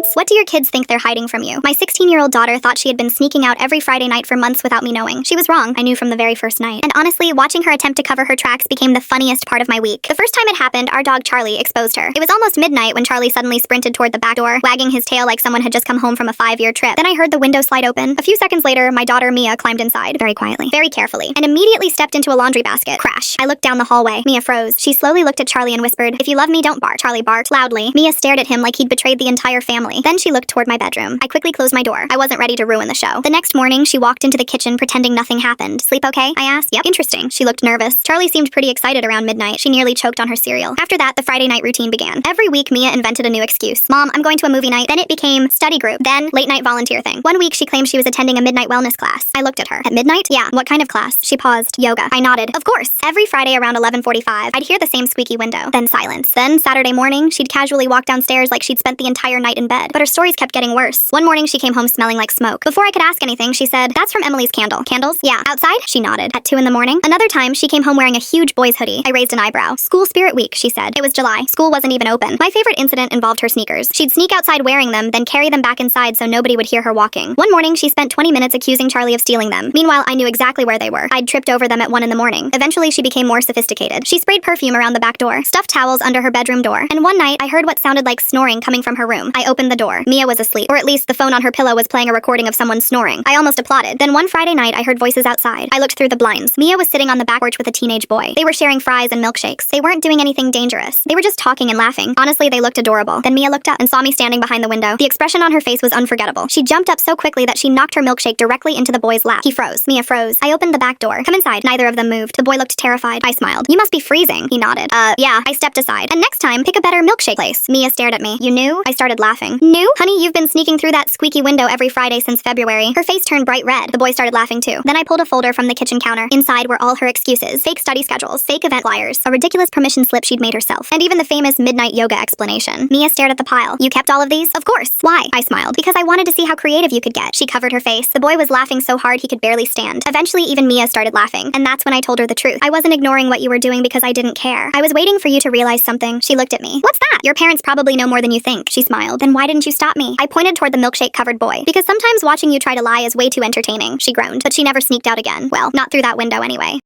Parents, what do your kids think they're hiding from you? My 16-year-old daughter thought she had been sneaking out every Friday night for months without me knowing. She was wrong, I knew from the very first night. And honestly, watching her attempt to cover her tracks became the funniest part of my week. The first time it happened, our dog Charlie exposed her. It was almost midnight when Charlie suddenly sprinted toward the back door, wagging his tail like someone had just come home from a 5-year trip. Then I heard the window slide open. A few seconds later, my daughter Mia climbed inside, very quietly, very carefully, and immediately stepped into a laundry basket. Crash. I looked down the hallway. Mia froze. She slowly looked at Charlie and whispered, "If you love me, don't bark." Charlie barked loudly. Mia stared at him like he'd betrayed the entire family. Then she looked toward my bedroom. I quickly closed my door. I wasn't ready to ruin the show. The next morning, she walked into the kitchen pretending nothing happened. "Sleep okay?" I asked. "Yep." "Interesting." She looked nervous. Charlie seemed pretty excited around midnight. She nearly choked on her cereal. After that, the Friday night routine began. Every week, Mia invented a new excuse. "Mom, I'm going to a movie night." Then it became study group. Then late night volunteer thing. One week, she claimed she was attending a midnight wellness class. I looked at her. "At midnight?" "Yeah." "What kind of class?" She paused. "Yoga." I nodded. "Of course." Every Friday around 11:45, I'd hear the same squeaky window. Then silence. Then Saturday morning, she'd casually walk downstairs like she'd spent the entire night in bed. But her stories kept getting worse. One morning, she came home smelling like smoke. Before I could ask anything, she said, "That's from Emily's candle." "Candles?" "Yeah." "Outside?" She nodded. At 2 in the morning? Another time, she came home wearing a huge boy's hoodie. I raised an eyebrow. "School spirit week," she said. It was July. School wasn't even open. My favorite incident involved her sneakers. She'd sneak outside wearing them, then carry them back inside so nobody would hear her walking. One morning, she spent 20 minutes accusing Charlie of stealing them. Meanwhile, I knew exactly where they were. I'd tripped over them at 1 in the morning. Eventually, she became more sophisticated. She sprayed perfume around the back door, stuffed towels under her bedroom door, and one night, I heard what sounded like snoring coming from her room. I opened the door. Mia was asleep, or at least the phone on her pillow was playing a recording of someone snoring. I almost applauded. Then one Friday night, I heard voices outside. I looked through the blinds. Mia was sitting on the back porch with a teenage boy. They were sharing fries and milkshakes. They weren't doing anything dangerous. They were just talking and laughing. Honestly, they looked adorable. Then Mia looked up and saw me standing behind the window. The expression on her face was unforgettable. She jumped up so quickly that she knocked her milkshake directly into the boy's lap. He froze. Mia froze. I opened the back door. "Come inside." Neither of them moved. The boy looked terrified. I smiled. "You must be freezing." He nodded. Yeah." I stepped aside. "And next time, pick a better milkshake place." Mia stared at me. "You knew?" I started laughing. "Knew? Honey, you've been sneaking through that squeaky window every Friday since February." Her face turned bright red. The boy started laughing too. Then I pulled a folder from the kitchen counter. Inside were all her excuses. Fake study schedules, fake event flyers, a ridiculous permission slip she'd made herself, and even the famous midnight yoga explanation. Mia stared at the pile. "You kept all of these?" "Of course." "Why?" I smiled. "Because I wanted to see how creative you could get." She covered her face. The boy was laughing so hard he could barely stand. Eventually, even Mia started laughing, and that's when I told her the truth. I wasn't ignoring what you were doing because I didn't care. I was waiting for you to realize something. She looked at me. "What's that?" "Your parents probably know more than you think." She smiled. "Then why didn't you stop me?" I pointed toward the milkshake-covered boy. "Because sometimes watching you try to lie is way too entertaining." She groaned. But she never sneaked out again. Well, not through that window anyway.